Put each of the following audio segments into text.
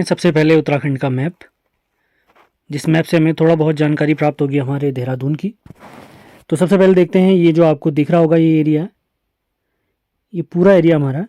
सबसे पहले उत्तराखंड का मैप, जिस मैप से हमें थोड़ा बहुत जानकारी प्राप्त होगी हमारे देहरादून की। तो सबसे पहले देखते हैं, ये जो आपको दिख रहा होगा ये एरिया, ये पूरा एरिया हमारा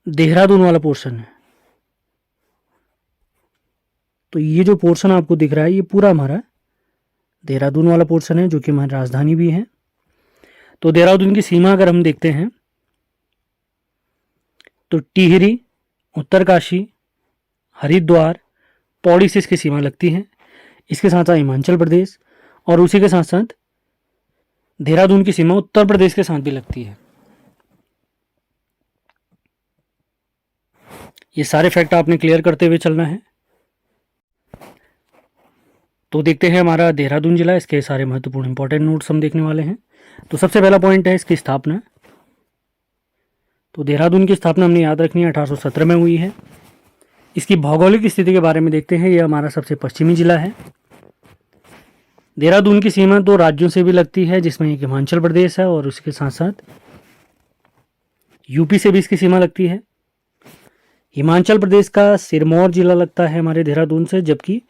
देहरादून वाला पोर्शन है। तो ये जो पोर्शन आपको दिख रहा है ये पूरा हमारा देहरादून वाला पोर्शन है, जो कि हमारी राजधानी भी है। तो देहरादून की सीमा अगर हम देखते हैं तो टिहरी, उत्तरकाशी, हरिद्वार, पौड़ी से इसकी सीमा लगती है। इसके साथ साथ हिमाचल प्रदेश और उसी के साथ साथ देहरादून की सीमा उत्तर प्रदेश के साथ भी लगती है। ये सारे फैक्ट आपने क्लियर करते हुए चलना है। तो देखते हैं हमारा देहरादून जिला, इसके सारे महत्वपूर्ण इंपॉर्टेंट नोट्स हम देखने वाले हैं। तो सबसे पहला पॉइंट है इसकी स्थापना। तो देहरादून की स्थापना हमने याद रखनी है 1817 में हुई है। इसकी भौगोलिक स्थिति के बारे में देखते हैं, यह हमारा सबसे पश्चिमी जिला है। देहरादून की सीमा 2 राज्यों से भी लगती है, जिसमें एक हिमाचल प्रदेश है और उसके साथ साथ यूपी से भी इसकी सीमा लगती है। हिमाचल प्रदेश का सिरमौर जिला लगता है हमारे देहरादून से, जबकि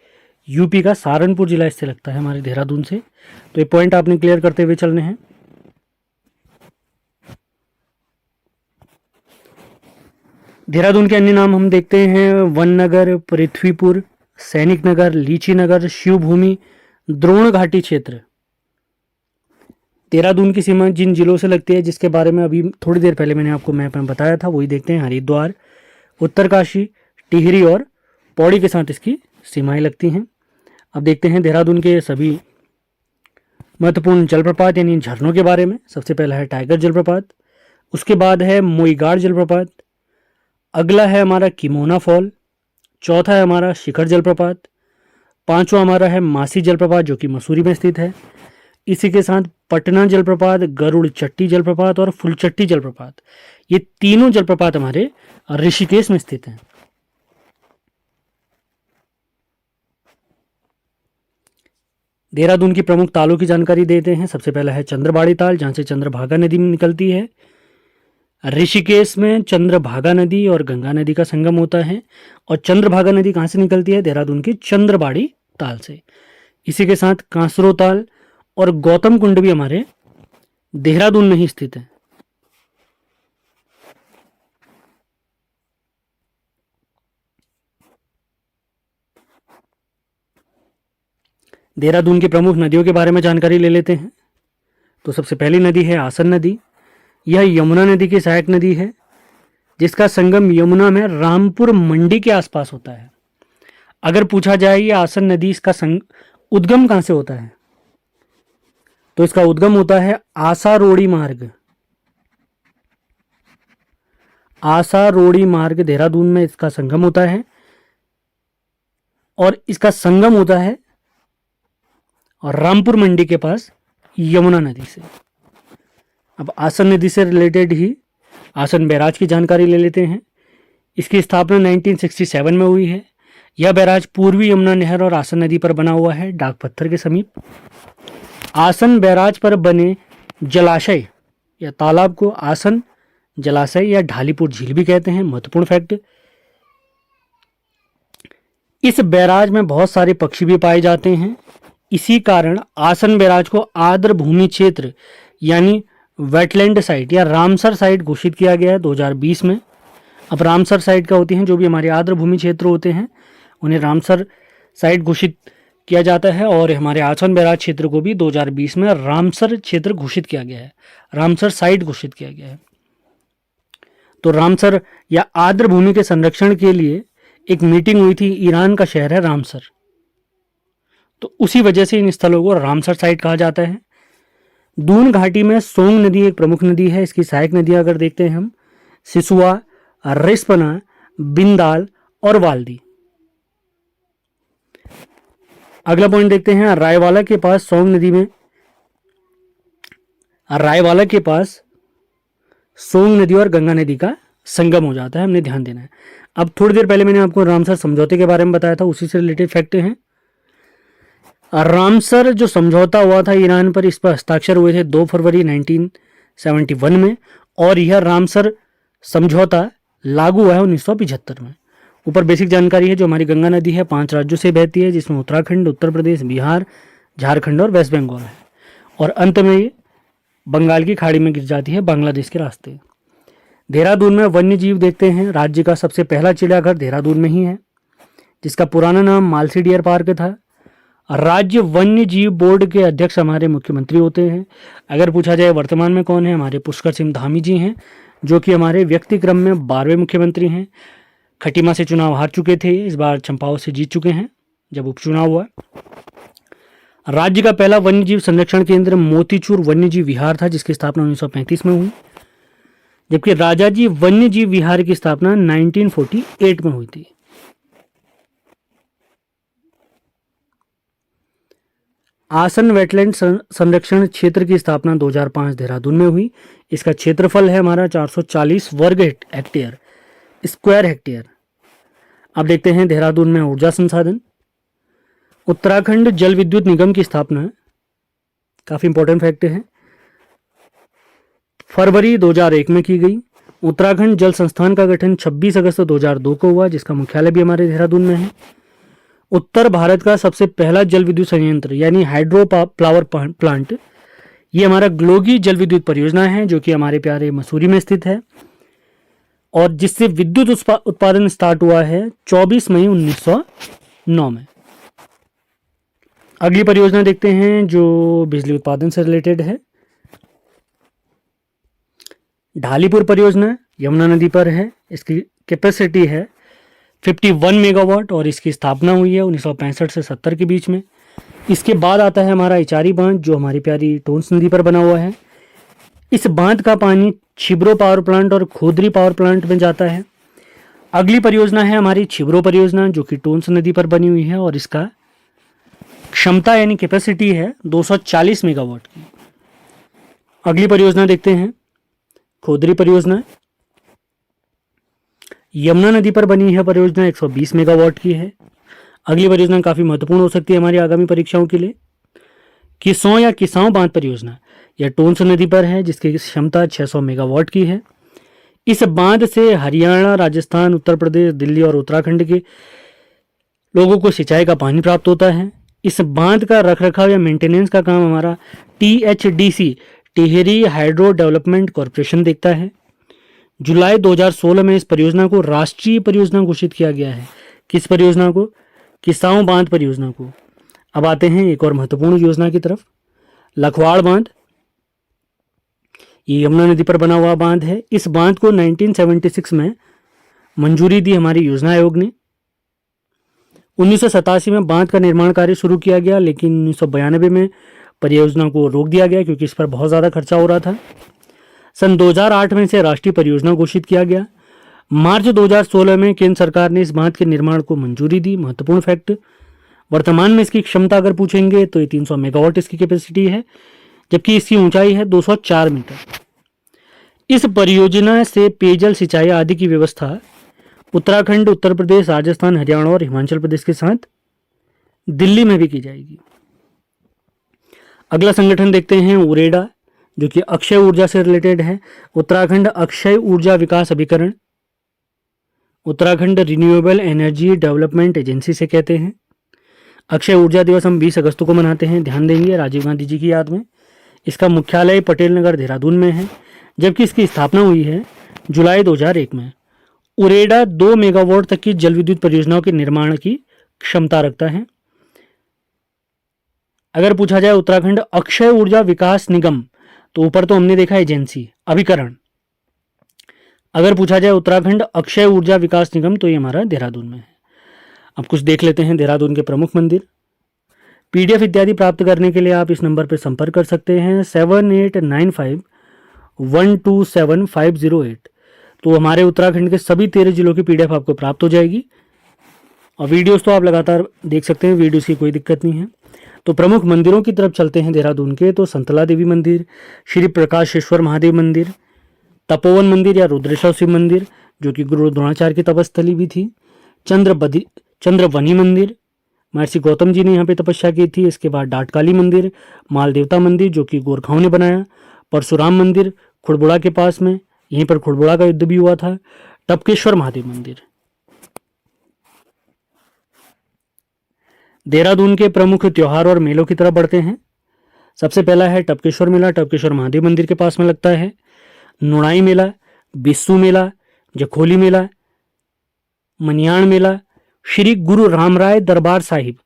यूपी का सहारनपुर जिला इससे लगता है हमारे देहरादून से। तो ये पॉइंट आपने क्लियर करते हुए चलने हैं। देहरादून के अन्य नाम हम देखते हैं, वन नगर, पृथ्वीपुर, सैनिक नगर, लीची नगर, शिवभूमि, द्रोण घाटी क्षेत्र। देहरादून की सीमा जिन जिलों से लगती है, जिसके बारे में अभी थोड़ी देर पहले मैंने आपको मैप में बताया था, वही देखते हैं। हरिद्वार, उत्तरकाशी, टिहरी और पौड़ी के साथ इसकी सीमाएं लगती हैं। अब देखते हैं देहरादून के सभी महत्वपूर्ण जलप्रपात यानी झरनों के बारे में। सबसे पहला है टाइगर जलप्रपात, उसके बाद है मोईगाड़ जलप्रपात, अगला है हमारा किमोना फॉल, चौथा है हमारा शिखर जलप्रपात, पांचवा हमारा है मासी जलप्रपात जो कि मसूरी में स्थित है। इसी के साथ पटना जलप्रपात, गरुड़ चट्टी जलप्रपात और फुलचट्टी जलप्रपात, ये तीनों जलप्रपात हमारे ऋषिकेश में स्थित हैं। देहरादून की प्रमुख तालों की जानकारी देते हैं। सबसे पहला है चंद्रबाड़ी ताल, जहां से चंद्रभागा नदी निकलती है। ऋषिकेश में चंद्रभागा नदी और गंगा नदी का संगम होता है। और चंद्रभागा नदी कहाँ से निकलती है? देहरादून की चंद्रबाड़ी ताल से। इसी के साथ कांसरो ताल और गौतम कुंड भी हमारे देहरादून में ही स्थित है। देहरादून की प्रमुख नदियों के बारे में जानकारी ले लेते हैं। तो सबसे पहली नदी है आसन नदी। यह यमुना नदी की सहायक नदी है, जिसका संगम यमुना में रामपुर मंडी के आसपास होता है। अगर पूछा जाए ये आसन नदी इसका उद्गम कहां से होता है, तो इसका उद्गम होता है आसारोड़ी मार्ग। आसारोड़ी मार्ग देहरादून में इसका संगम होता है और इसका संगम होता है और रामपुर मंडी के पास यमुना नदी से। अब आसन नदी से रिलेटेड ही आसन बैराज की जानकारी ले लेते हैं। इसकी स्थापना 1967 में हुई है। यह बैराज पूर्वी यमुना नहर और आसन नदी पर बना हुआ है, डाक पत्थर के समीप। आसन बैराज पर बने जलाशय या तालाब को आसन जलाशय या ढालीपुर झील भी कहते हैं। महत्वपूर्ण फैक्ट, इस बैराज में बहुत सारे पक्षी भी पाए जाते हैं। इसी कारण आसन बैराज को आर्द्र भूमि क्षेत्र यानी वेटलैंड साइट या रामसर साइट घोषित किया गया है 2020 में। अब रामसर साइट क्या होती हैं? जो भी हमारे आर्द्र भूमि क्षेत्र होते हैं उन्हें रामसर साइट घोषित किया जाता है और हमारे आसन बैराज क्षेत्र को भी 2020 में रामसर क्षेत्र घोषित किया गया है, रामसर साइट घोषित किया गया है। तो रामसर या आर्द्र भूमि के संरक्षण के लिए एक मीटिंग हुई थी। ईरान का शहर है रामसर, तो उसी वजह से इन स्थलों को रामसर साइट कहा जाता है। दून घाटी में सोंग नदी एक प्रमुख नदी है। इसकी सहायक नदियां अगर देखते हैं हम, सिसुआ, रिस्पना, बिंदाल और वाल्दी। अगला पॉइंट देखते हैं, रायवाला के पास सोंग नदी में रायवाला के पास सोंग नदी और गंगा नदी का संगम हो जाता है, हमने ध्यान देना है। अब थोड़ी देर पहले मैंने आपको रामसर समझौते के बारे में बताया था, उसी से रिलेटेड फैक्ट हैं। रामसर जो समझौता हुआ था ईरान पर, इस पर हस्ताक्षर हुए थे 2 फरवरी 1971 में और यह रामसर समझौता लागू हुआ है 1975 में। ऊपर बेसिक जानकारी है। जो हमारी गंगा नदी है 5 राज्यों से बहती है, जिसमें उत्तराखंड, उत्तर प्रदेश, बिहार, झारखंड और वेस्ट बंगाल है। और अंत में ये बंगाल की खाड़ी में गिर जाती है बांग्लादेश के रास्ते। देहरादून में वन्य जीव देखते हैं। राज्य का सबसे पहला चिड़ियाघर देहरादून में ही है, जिसका पुराना नाम मालसी डियर पार्क था। राज्य वन्य जीव बोर्ड के अध्यक्ष हमारे मुख्यमंत्री होते हैं। अगर पूछा जाए वर्तमान में कौन है, हमारे पुष्कर सिंह धामी जी हैं, जो कि हमारे व्यक्ति क्रम में 12वें मुख्यमंत्री हैं। खटीमा से चुनाव हार चुके थे, इस बार चंपावत से जीत चुके हैं जब उपचुनाव हुआ। राज्य का पहला वन्यजीव संरक्षण केंद्र मोतीचूर वन्यजीव विहार था, जिसकी स्थापना 1935 में हुई, जबकि राजाजी वन्यजीव विहार की स्थापना 1948 में हुई थी। आसन वेटलैंड संरक्षण क्षेत्र की स्थापना 2005 देहरादून में हुई। इसका क्षेत्रफल है हमारा 440 वर्ग हेक्टेयर, स्क्वायर हेक्टेयर। अब देखते हैं देहरादून में ऊर्जा संसाधन। उत्तराखंड जल विद्युत निगम की स्थापना, काफी इंपॉर्टेंट फैक्ट है, फरवरी 2001 में की गई। उत्तराखंड जल संस्थान का गठन 26 अगस्त 2002 को हुआ, जिसका मुख्यालय भी हमारे देहरादून में है। उत्तर भारत का सबसे पहला जल विद्युत संयंत्र यानी हाइड्रो पावर प्लांट, ये हमारा ग्लोगी जल विद्युत परियोजना है, जो कि हमारे प्यारे मसूरी में स्थित है और जिससे विद्युत उत्पादन स्टार्ट हुआ है 24 मई 1909 में। अगली परियोजना देखते हैं जो बिजली उत्पादन से रिलेटेड है। ढालीपुर परियोजना यमुना नदी पर है। इसकी कैपेसिटी है 51 मेगावाट और इसकी स्थापना हुई है 1965 से 70 के बीच में। इसके बाद आता है हमारा इचारी बांध, जो हमारी प्यारी टोंस नदी पर बना हुआ है। इस बांध का पानी छिब्रो पावर प्लांट और खोदरी पावर प्लांट में जाता है। अगली परियोजना है हमारी छिब्रो परियोजना, जो कि टोंस नदी पर बनी हुई है और इसका क्षमता यानी कैपेसिटी है 240 मेगावाट की। अगली परियोजना देखते हैं खोदरी परियोजना, यमुना नदी पर बनी है परियोजना, 120 मेगावाट की है। अगली परियोजना काफी महत्वपूर्ण हो सकती है हमारी आगामी परीक्षाओं के लिए। किसौ या किसाऊ बांध परियोजना, यह टोंस नदी पर है, जिसकी क्षमता 600 मेगावाट की है। इस बांध से हरियाणा, राजस्थान, उत्तर प्रदेश, दिल्ली और उत्तराखंड के लोगों को सिंचाई का पानी प्राप्त होता है। इस बांध का रखरखाव या मेंटेनेंस का काम हमारा THDC Tehri hydro development corporation देखता है। जुलाई 2016 में इस परियोजना को राष्ट्रीय परियोजना घोषित किया गया है। किस परियोजना को? किसाऊ बांध परियोजना को। अब आते हैं एक और महत्वपूर्ण योजना की तरफ, लखवाड़ बांध। ये यमुना नदी पर बना हुआ बांध है। इस बांध को 1976 में मंजूरी दी हमारी योजना आयोग ने। 1987 में बांध का निर्माण कार्य शुरू किया गया, लेकिन 1992 में परियोजना को रोक दिया गया क्योंकि इस पर बहुत ज़्यादा खर्चा हो रहा था। सन 2008 में इसे राष्ट्रीय परियोजना घोषित किया गया। मार्च 2016 में केंद्र सरकार ने इस बांध के निर्माण को मंजूरी दी। महत्वपूर्ण फैक्ट, वर्तमान में इसकी क्षमता अगर पूछेंगे तो ये 300 मेगावाट इसकी कैपेसिटी है, जबकि इसकी ऊंचाई है 204 मीटर। इस परियोजना से पेयजल, सिंचाई आदि की व्यवस्था उत्तराखंड, उत्तर प्रदेश, राजस्थान, हरियाणा और हिमाचल प्रदेश के साथ दिल्ली में भी की जाएगी। अगला संगठन देखते हैं उरेडा, जो कि अक्षय ऊर्जा से रिलेटेड है। उत्तराखंड अक्षय ऊर्जा विकास अभिकरण, Uttarakhand renewable energy development agency से कहते हैं। अक्षय ऊर्जा दिवस हम 20 अगस्त को मनाते हैं, ध्यान देंगे, राजीव गांधी जी की याद में। इसका मुख्यालय पटेल नगर देहरादून में है, जबकि इसकी स्थापना हुई है जुलाई 2001 में। उरेडा 2 मेगावाट तक की जल विद्युत परियोजनाओं के निर्माण की क्षमता रखता है। अगर पूछा जाए उत्तराखंड अक्षय ऊर्जा विकास निगम, तो ऊपर तो हमने देखा एजेंसी, अभिकरण। अगर पूछा जाए उत्तराखंड अक्षय ऊर्जा विकास निगम, तो ये हमारा देहरादून में है। अब कुछ देख लेते हैं देहरादून के प्रमुख मंदिर। PDF इत्यादि प्राप्त करने के लिए आप इस नंबर पर संपर्क कर सकते हैं 7895127508। तो हमारे उत्तराखंड के सभी 13 जिलों की PDF आपको प्राप्त हो जाएगी और वीडियोस तो आप लगातार देख सकते हैं, वीडियोस की कोई दिक्कत नहीं है। तो प्रमुख मंदिरों की तरफ चलते हैं देहरादून के, तो संतला देवी मंदिर, श्री प्रकाशेश्वर महादेव मंदिर, तपोवन मंदिर या रुद्रेश्वर शिव मंदिर, जो कि गुरु द्रोणाचार्य की तपस्थली भी थी, चंद्रवनी मंदिर, महर्षि गौतम जी ने यहाँ पे तपस्या की थी। इसके बाद डाटकाली मंदिर, माल देवता मंदिर जो कि गोरखाओं ने बनाया, परशुराम मंदिर खुड़बुड़ा के पास में, यहीं पर खुड़बुड़ा का युद्ध भी हुआ था, टपकेश्वर महादेव मंदिर। देहरादून के प्रमुख त्योहार और मेलों की तरफ बढ़ते हैं। सबसे पहला है टपकेश्वर मेला, टपकेश्वर महादेव मंदिर के पास में लगता है। नुणाई मेला, बिस्सू मेला, जखोली मेला, मनियाण मेला, श्री गुरु रामराय दरबार साहिब,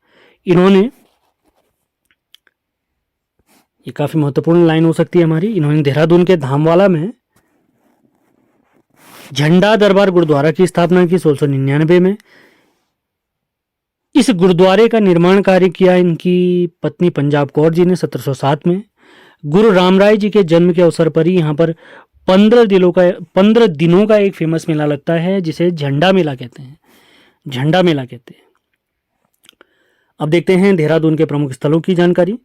इन्होंने, ये काफी महत्वपूर्ण लाइन हो सकती है हमारी, इन्होंने देहरादून के धामवाला में झंडा दरबार गुरुद्वारा की स्थापना की 1699 में। इस गुरुद्वारे का निर्माण कार्य किया इनकी पत्नी पंजाब कौर जी ने 1707 में। गुरु रामराय जी के जन्म के अवसर पर ही यहाँ पर 15 दिनों का एक फेमस मेला लगता है जिसे झंडा मेला कहते हैं। झंडा मेला कहते हैं। अब देखते हैं देहरादून के प्रमुख स्थलों की जानकारी।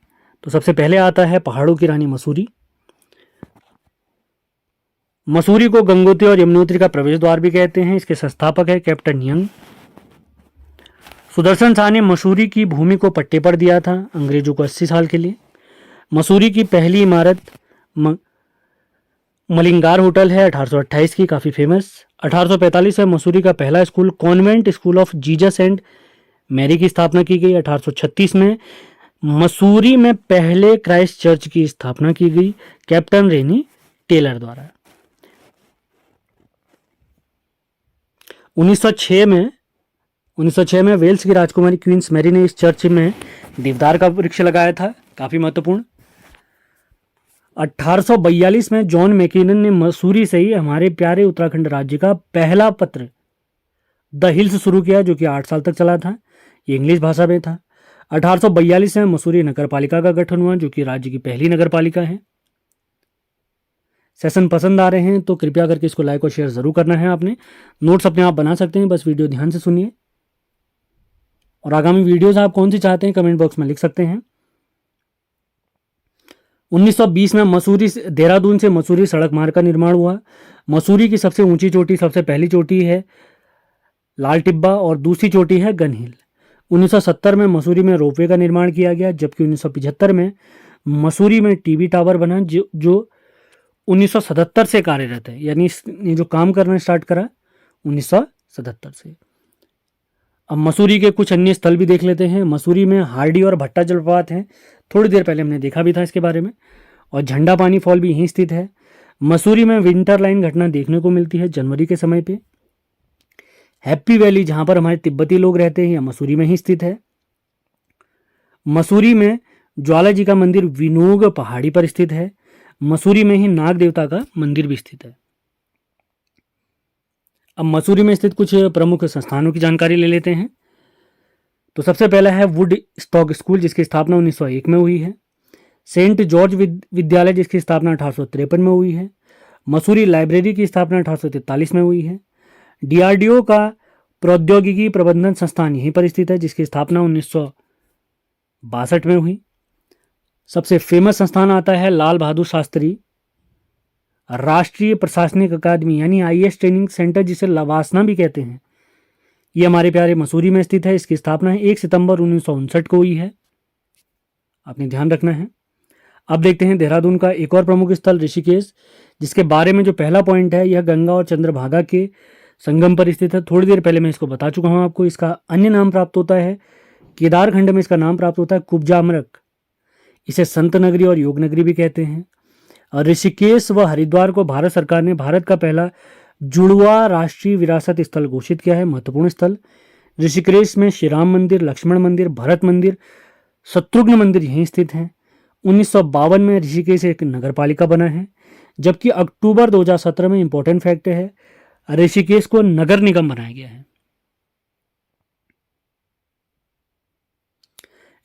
तो सबसे पहले आता है पहाड़ों की रानी मसूरी। मसूरी को गंगोत्री और यमुनोत्री का प्रवेश द्वार भी कहते हैं। इसके संस्थापक है कैप्टन यंग। सुदर्शन शाह ने मसूरी की भूमि को पट्टे पर दिया था अंग्रेजों को 80 साल के लिए। मसूरी की पहली इमारत मलिंगार होटल है 1828 की, काफ़ी फेमस। 1845 में मसूरी का पहला school convent school of Jesus and Mary की स्थापना की गई। 1836 में मसूरी में पहले क्राइस्ट चर्च की स्थापना की गई कैप्टन रेनी टेलर द्वारा। 1906 में वेल्स की राजकुमारी क्वींस मैरी ने इस चर्च में देवदार का वृक्ष लगाया था, काफी महत्वपूर्ण। 1842 में जॉन मैकिनन ने मसूरी से ही हमारे प्यारे उत्तराखंड राज्य का पहला पत्र द हिल्स शुरू किया, जो कि 8 साल तक चला था। ये इंग्लिश भाषा में था। 1842 में मसूरी नगर पालिका का गठन हुआ, जो कि राज्य की पहली नगर पालिका है। सेशन पसंद आ रहे हैं तो कृपया करके इसको लाइक और शेयर जरूर करना है। आपने नोट्स अपने आप बना सकते हैं, बस वीडियो ध्यान से सुनिए। और आगामी वीडियोस आप कौन सी चाहते हैं कमेंट बॉक्स में लिख सकते हैं। 1920 में देहरादून से मसूरी सड़क मार्ग का निर्माण हुआ। मसूरी की सबसे ऊंची चोटी, सबसे पहली चोटी है लाल टिब्बा और दूसरी चोटी है गन हिल। 1970 में मसूरी में रोपवे का निर्माण किया गया, जबकि 1975 में मसूरी में टीवी टावर बना, जो 1977 से कार्यरत है। यानी इसने जो काम करना स्टार्ट करा 1977 से। अब मसूरी के कुछ अन्य स्थल भी देख लेते हैं। मसूरी में हार्डी और भट्टा जलप्रपात हैं, थोड़ी देर पहले हमने देखा भी था इसके बारे में। और झंडा पानी फॉल भी यहीं स्थित है। मसूरी में विंटर लाइन घटना देखने को मिलती है जनवरी के समय पे। हैप्पी वैली, जहां पर हमारे तिब्बती लोग रहते हैं, यह मसूरी में ही स्थित है। मसूरी में ज्वाला जी का मंदिर विनोग पहाड़ी पर स्थित है। मसूरी में ही नाग देवता का मंदिर भी स्थित है। अब मसूरी में स्थित कुछ प्रमुख संस्थानों की जानकारी ले लेते हैं। तो सबसे पहला है वुड स्टॉक स्कूल, जिसकी स्थापना 1901 में हुई है। सेंट जॉर्ज विद्यालय, जिसकी स्थापना 1853 में हुई है। मसूरी लाइब्रेरी की स्थापना 1843 में हुई है। डीआरडीओ का प्रौद्योगिकी प्रबंधन संस्थान यहीं पर स्थित है, जिसकी स्थापना 1962 में हुई। सबसे फेमस संस्थान आता है लाल बहादुर शास्त्री राष्ट्रीय प्रशासनिक अकादमी, यानी आईएएस ट्रेनिंग सेंटर, जिसे लवासना भी कहते हैं। ये हमारे प्यारे मसूरी में स्थित है। इसकी स्थापना 1 सितंबर 1959 को हुई है, आपने ध्यान रखना है। अब देखते हैं देहरादून का एक और प्रमुख स्थल ऋषिकेश, जिसके बारे में जो पहला पॉइंट है, यह गंगा और चंद्रभागा के संगम पर स्थित है। थोड़ी देर पहले मैं इसको बता चुका हूं आपको। इसका अन्य नाम प्राप्त होता है, केदारखंड में इसका नाम प्राप्त होता है कुब्जामरक। इसे संत नगरी और योग नगरी भी कहते हैं। और ऋषिकेश व हरिद्वार को भारत सरकार ने भारत का पहला जुड़वा राष्ट्रीय विरासत स्थल घोषित किया है, महत्वपूर्ण स्थल। ऋषिकेश में श्री राम मंदिर, लक्ष्मण मंदिर, भरत मंदिर, शत्रुघ्न मंदिर यहीं स्थित हैं। 1952 में ऋषिकेश एक नगर पालिका बना है, जबकि अक्टूबर 2017 में इंपॉर्टेंट फैक्ट है, ऋषिकेश को नगर निगम बनाया गया है।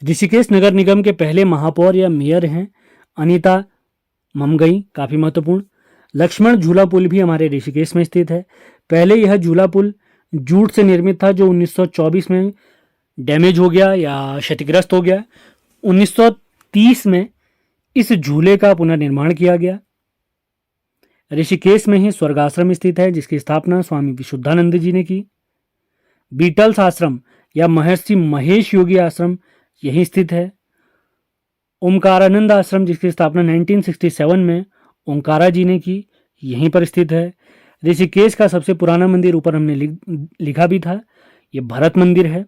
ऋषिकेश नगर निगम के पहले महापौर या मेयर हैं अनीता ममगई, काफी महत्वपूर्ण। लक्ष्मण झूला पुल भी हमारे ऋषिकेश में स्थित है। पहले यह झूला पुल जूट से निर्मित था, जो 1924 में डैमेज हो गया या क्षतिग्रस्त हो गया। 1930 में इस झूले का पुनर्निर्माण किया गया। ऋषिकेश में ही स्वर्गाश्रम स्थित है, जिसकी स्थापना स्वामी विशुद्धानंद जी ने की। बीटल्स आश्रम या महर्षि महेश योगी आश्रम यहीं स्थित है। ओमकारानंद आश्रम, जिसकी स्थापना 1967 में ओंकारा जी ने की, यहीं पर स्थित है। ऋषिकेश का सबसे पुराना मंदिर ऊपर हमने लिखा भी था, ये भरत मंदिर है।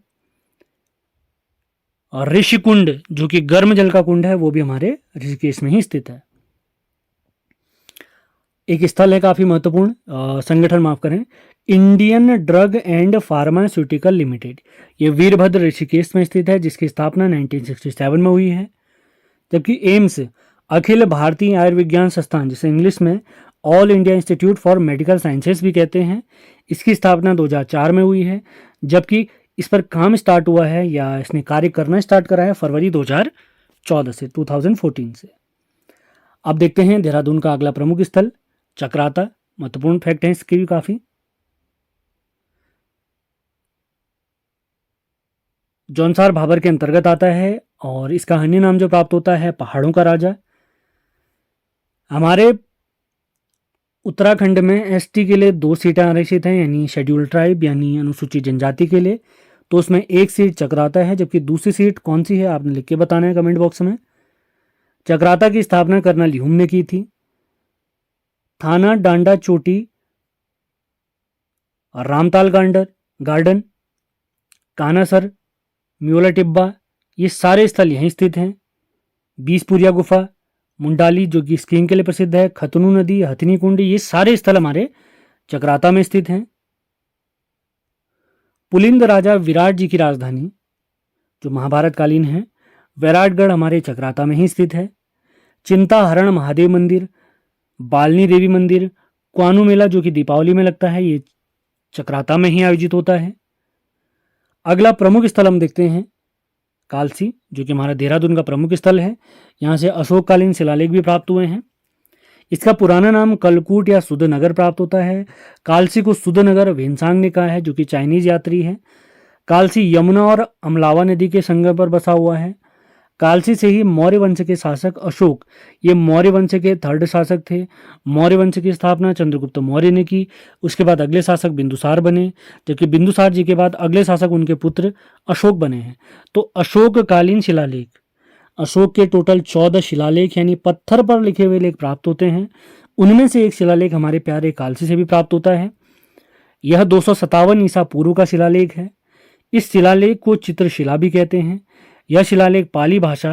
और ऋषिकुंड जो कि गर्म जल का कुंड है वो भी हमारे ऋषिकेश में ही स्थित है। एक स्थल है काफी महत्वपूर्ण, संगठन माफ करें, Indian drug and pharmaceutical limited, ये वीरभद्र ऋषिकेश में स्थित है, जिसकी स्थापना 1967 में हुई है। जबकि एम्स, अखिल भारतीय आयुर्विज्ञान संस्थान, जिसे इंग्लिश में all India institute for medical sciences भी कहते हैं, इसकी स्थापना 2004 में हुई है। जबकि इस पर काम स्टार्ट हुआ है या इसने कार्य करना स्टार्ट करा है फरवरी 2014 से, 2014 से। अब देखते हैं देहरादून का अगला प्रमुख स्थल, चक्राता। महत्वपूर्ण फैक्ट है इसके भी काफी। जौनसार भाबर के अंतर्गत आता है और इसका अन्य नाम जो प्राप्त होता है पहाड़ों का राजा। हमारे उत्तराखंड में एसटी के लिए 2 सीटें आरक्षित हैं, यानी शेड्यूल्ड ट्राइब यानी अनुसूचित जनजाति के लिए, तो उसमें एक सीट चक्राता है। जबकि दूसरी सीट कौन सी है आपने लिख के बताना है कमेंट बॉक्स में। चक्राता की स्थापना कर्नल ह्यूम ने की थी। थाना डांडा चोटी, रामताल गार्डन, कानासर, म्यूला टिब्बा, ये सारे स्थल यहीं स्थित हैं। बीसपुरिया गुफा, मुंडाली जो कि स्कीइंग के लिए प्रसिद्ध है, खतनू नदी, हथनी कुंड, ये सारे स्थल हमारे चक्राता में स्थित हैं। पुलिंद राजा विराट जी की राजधानी जो महाभारत कालीन है, वैराटगढ़ हमारे चक्राता में ही स्थित है। चिंता हरण महादेव मंदिर, बालनी देवी मंदिर, क्वानू मेला जो कि दीपावली में लगता है, ये चक्राता में ही आयोजित होता है। अगला प्रमुख स्थल हम देखते हैं कालसी, जो कि हमारा देहरादून का प्रमुख स्थल है। यहाँ से अशोककालीन शिलालेख भी प्राप्त हुए हैं। इसका पुराना नाम कलकूट या सुधनगर प्राप्त होता है। कालसी को सुधनगर वेनसांग ने कहा है, जो कि चाइनीज यात्री है। कालसी यमुना और अमलावा नदी के संगम पर बसा हुआ है। कालसी से ही मौर्य वंश के शासक अशोक, ये मौर्य वंश के 3rd शासक थे। मौर्य वंश की स्थापना चंद्रगुप्त मौर्य ने की। उसके बाद अगले शासक बिंदुसार बने, जबकि बिंदुसार जी के बाद अगले शासक उनके पुत्र अशोक बने हैं। तो अशोककालीन शिलालेख, अशोक के टोटल 14 शिलालेख यानी पत्थर पर लिखे हुए लेख प्राप्त होते हैं। उनमें से एक शिलालेख हमारे प्यारे कालसी से भी प्राप्त होता है। यह 257 ईसा पूर्व का शिलालेख है। इस शिलालेख को चित्रशिला भी कहते हैं। यह शिलालेख पाली भाषा